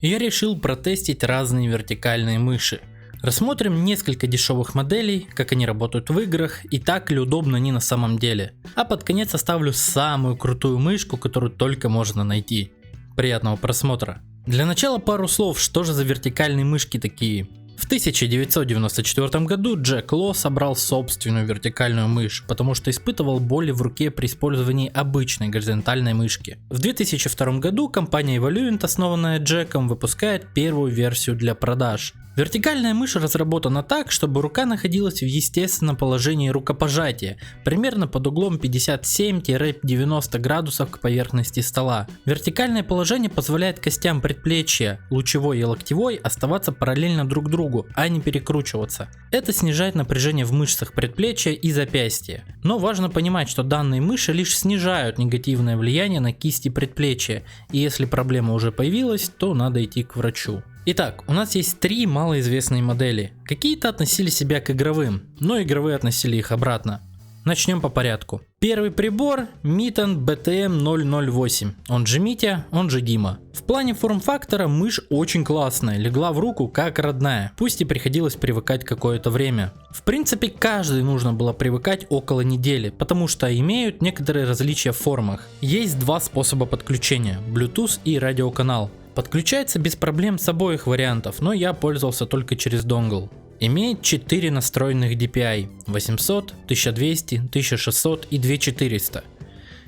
Я решил протестить разные вертикальные мыши. Рассмотрим несколько дешевых моделей, как они работают в играх и так ли удобно они на самом деле. А под конец оставлю самую крутую мышку, которую только можно найти. Приятного просмотра. Для начала пару слов, что же за вертикальные мышки такие. В 1994 году Джек Ло собрал собственную вертикальную мышь, потому что испытывал боли в руке при использовании обычной горизонтальной мышки. В 2002 году компания Evoluent, основанная Джеком, выпускает первую версию для продаж. Вертикальная мышь разработана так, чтобы рука находилась в естественном положении рукопожатия, примерно под углом 57-90 градусов к поверхности стола. Вертикальное положение позволяет костям предплечья, лучевой и локтевой, оставаться параллельно друг другу, а не перекручиваться. Это снижает напряжение в мышцах предплечья и запястья. Но важно понимать, что данные мыши лишь снижают негативное влияние на кисти предплечья, и если проблема уже появилась, то надо идти к врачу. Итак, у нас есть три малоизвестные модели. Какие-то относили себя к игровым, но игровые относили их обратно. Начнем по порядку. Первый прибор Mitton BTM008, он же Митя, он же Дима. В плане форм-фактора мышь очень классная, легла в руку как родная, пусть и приходилось привыкать какое-то время. В принципе, каждый нужно было привыкать около недели, потому что имеют некоторые различия в формах. Есть два способа подключения, Bluetooth и радиоканал. Подключается без проблем с обоих вариантов, но я пользовался только через донгл. Имеет 4 настроенных DPI 800, 1200, 1600 и 2400.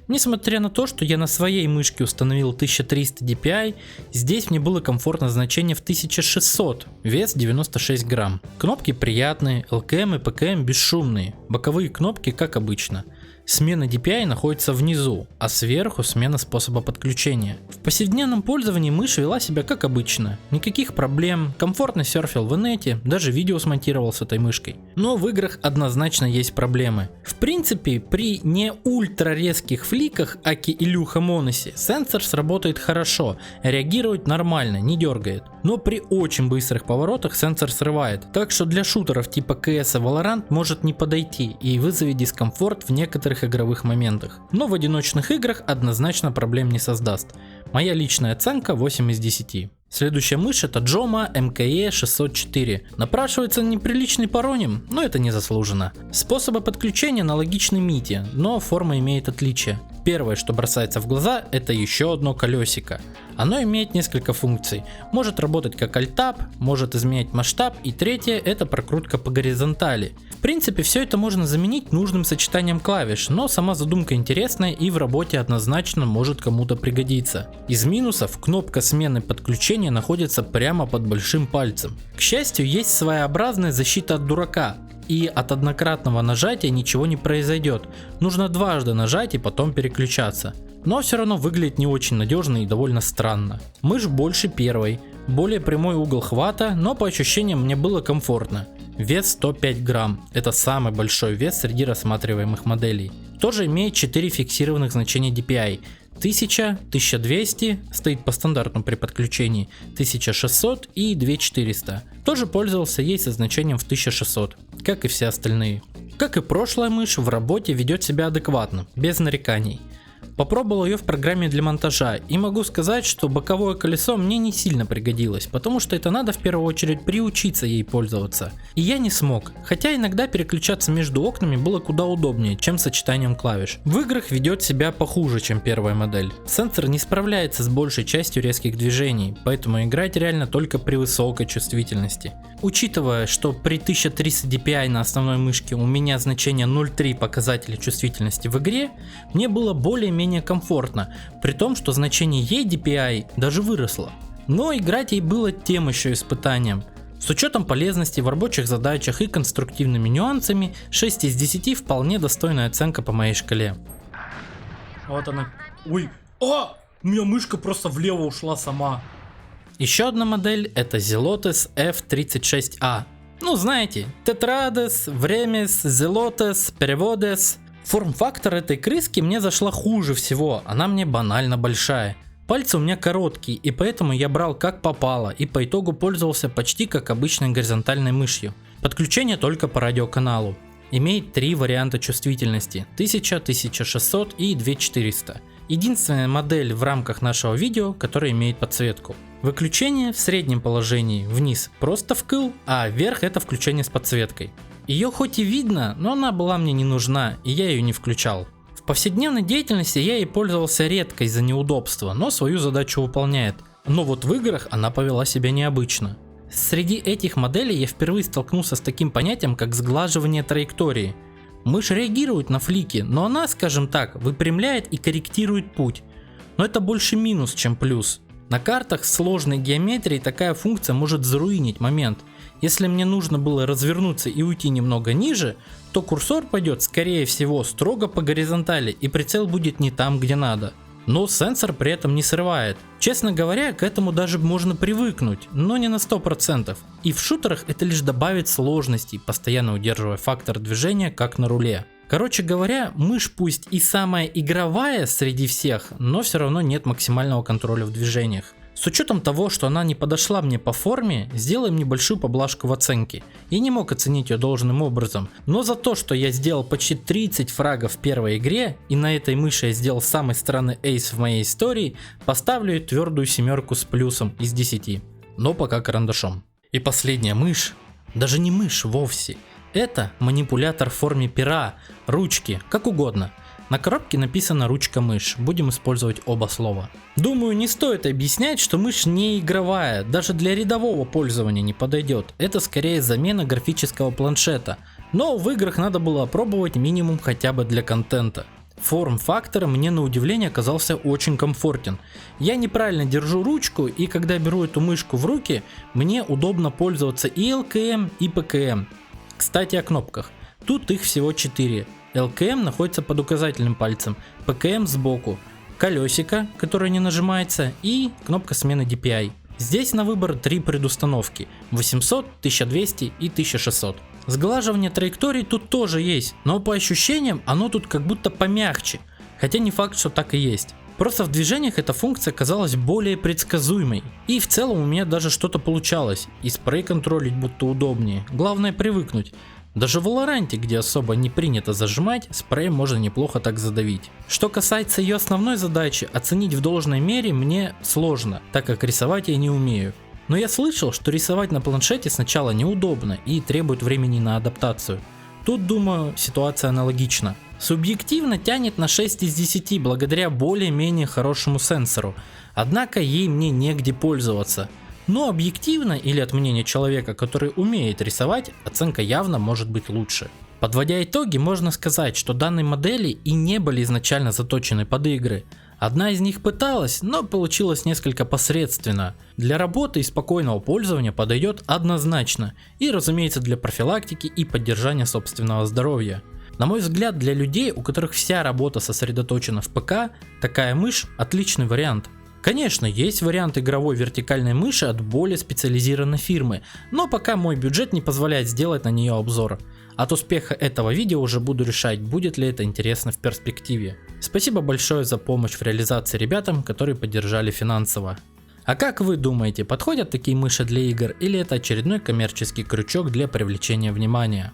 Несмотря на то, что я на своей мышке установил 1300 DPI, здесь мне было комфортно значение в 1600, вес 96 грамм. Кнопки приятные, LKM и PKM бесшумные, боковые кнопки как обычно. Смена DPI находится внизу, а сверху смена способа подключения. В повседневном пользовании мышь вела себя как обычно, никаких проблем, комфортно серфил в инете, даже видео смонтировал с этой мышкой. Но в играх однозначно есть проблемы. В принципе, при не ультра резких фликах, аки Илюха Моноси, сенсор сработает хорошо, реагирует нормально, не дергает. Но при очень быстрых поворотах сенсор срывает, так что для шутеров типа CS и Valorant может не подойти и вызовет дискомфорт в некоторых игровых моментах. Но в одиночных играх однозначно проблем не создаст. Моя личная оценка 8 из 10. Следующая мышь это Joma MKE 604. Напрашивается неприличный пароним, но это не заслуженно. Способы подключения аналогичны Мите, но форма имеет отличия. Первое, что бросается в глаза, это еще одно колесико. Оно имеет несколько функций. Может работать как альтап, может изменять масштаб, и третье это прокрутка по горизонтали. В принципе, все это можно заменить нужным сочетанием клавиш, но сама задумка интересная и в работе однозначно может кому-то пригодиться. Из минусов кнопка смены подключения находится прямо под большим пальцем. К счастью, есть своеобразная защита от дурака. И от однократного нажатия ничего не произойдет. Нужно дважды нажать и потом переключаться. Но все равно выглядит не очень надежно и довольно странно. Мышь больше первой, более прямой угол хвата, но по ощущениям мне было комфортно. Вес 105 грамм, это самый большой вес среди рассматриваемых моделей. Тоже имеет 4 фиксированных значения DPI. 1000, 1200, стоит по стандартному при подключении, 1600 и 2400. Тоже пользовался ей со значением в 1600, как и все остальные. Как и прошлая мышь, в работе ведет себя адекватно, без нареканий. Попробовал ее в программе для монтажа и могу сказать, что боковое колесо мне не сильно пригодилось, потому что это надо в первую очередь приучиться ей пользоваться. И я не смог, хотя иногда переключаться между окнами было куда удобнее, чем сочетанием клавиш. В играх ведет себя похуже, чем первая модель. Сенсор не справляется с большей частью резких движений, поэтому играть реально только при высокой чувствительности. Учитывая, что при 1300 DPI на основной мышке у меня значение 0.3 показателя чувствительности в игре, мне было более-менее комфортно, при том, что значение ей DPI даже выросло. Но играть ей было тем еще испытанием. С учетом полезности в рабочих задачах и конструктивными нюансами, 6 из 10 вполне достойная оценка по моей шкале. Вот она. Ой, у меня мышка просто влево ушла сама. Еще одна модель это Zelotes F36A. Ну знаете, Tetrades, Vremes, Zelotes, Pervodes. Форм-фактор этой крыски мне зашла хуже всего, она мне банально большая. Пальцы у меня короткие, и поэтому я брал как попало, и по итогу пользовался почти как обычной горизонтальной мышью. Подключение только по радиоканалу. Имеет три варианта чувствительности: 1000, 1600 и 2400. Единственная модель в рамках нашего видео, которая имеет подсветку. Выключение в среднем положении вниз просто вкл, а вверх это включение с подсветкой. Ее хоть и видно, но она была мне не нужна, и я ее не включал. В повседневной деятельности я ей пользовался редко из-за неудобства, но свою задачу выполняет. Но вот в играх она повела себя необычно. Среди этих моделей я впервые столкнулся с таким понятием, как сглаживание траектории. Мышь реагирует на флики, но она, скажем так, выпрямляет и корректирует путь. Но это больше минус, чем плюс. На картах с сложной геометрией такая функция может заруинить момент. Если мне нужно было развернуться и уйти немного ниже, то курсор пойдет скорее всего строго по горизонтали и прицел будет не там, где надо. Но сенсор при этом не срывает. Честно говоря, к этому даже можно привыкнуть, но не на 100%. И в шутерах это лишь добавит сложностей, постоянно удерживая фактор движения как на руле. Короче говоря, мышь пусть и самая игровая среди всех, но все равно нет максимального контроля в движениях. С учетом того, что она не подошла мне по форме, сделаем небольшую поблажку в оценке. Я не мог оценить ее должным образом, но за то, что я сделал почти 30 фрагов в первой игре, и на этой мыши я сделал самый странный эйс в моей истории, поставлю твердую 7 с плюсом из 10. Но пока карандашом. И последняя мышь, даже не мышь вовсе, это манипулятор в форме пера, ручки, как угодно. На коробке написано ручка-мышь, будем использовать оба слова. Думаю, не стоит объяснять, что мышь не игровая, даже для рядового пользования не подойдет. Это скорее замена графического планшета, но в играх надо было опробовать минимум хотя бы для контента. Форм-фактор мне на удивление оказался очень комфортен. Я неправильно держу ручку, и когда беру эту мышку в руки, мне удобно пользоваться и LKM, и PKM. Кстати, о кнопках. Тут их всего 4. LKM находится под указательным пальцем, PKM сбоку, колесико, которое не нажимается, и кнопка смены DPI. Здесь на выбор 3 предустановки: 800, 1200 и 1600. Сглаживание траекторий тут тоже есть, но по ощущениям оно тут как будто помягче, хотя не факт, что так и есть. Просто в движениях эта функция казалась более предсказуемой, и в целом у меня даже что-то получалось, и спрей контролить будто удобнее, главное привыкнуть. Даже в Valorant, где особо не принято зажимать, спреем можно неплохо так задавить. Что касается ее основной задачи, оценить в должной мере мне сложно, так как рисовать я не умею. Но я слышал, что рисовать на планшете сначала неудобно и требует времени на адаптацию. Тут, думаю, ситуация аналогична. Субъективно тянет на 6 из 10 благодаря более-менее хорошему сенсору, однако ей мне негде пользоваться. Но объективно, или от мнения человека, который умеет рисовать, оценка явно может быть лучше. Подводя итоги, можно сказать, что данные модели и не были изначально заточены под игры. Одна из них пыталась, но получилось несколько посредственно. Для работы и спокойного пользования подойдет однозначно, и разумеется для профилактики и поддержания собственного здоровья. На мой взгляд, для людей, у которых вся работа сосредоточена в ПК, такая мышь отличный вариант. Конечно, есть вариант игровой вертикальной мыши от более специализированной фирмы, но пока мой бюджет не позволяет сделать на нее обзор. От успеха этого видео уже буду решать, будет ли это интересно в перспективе. Спасибо большое за помощь в реализации ребятам, которые поддержали финансово. А как вы думаете, подходят такие мыши для игр или это очередной коммерческий крючок для привлечения внимания?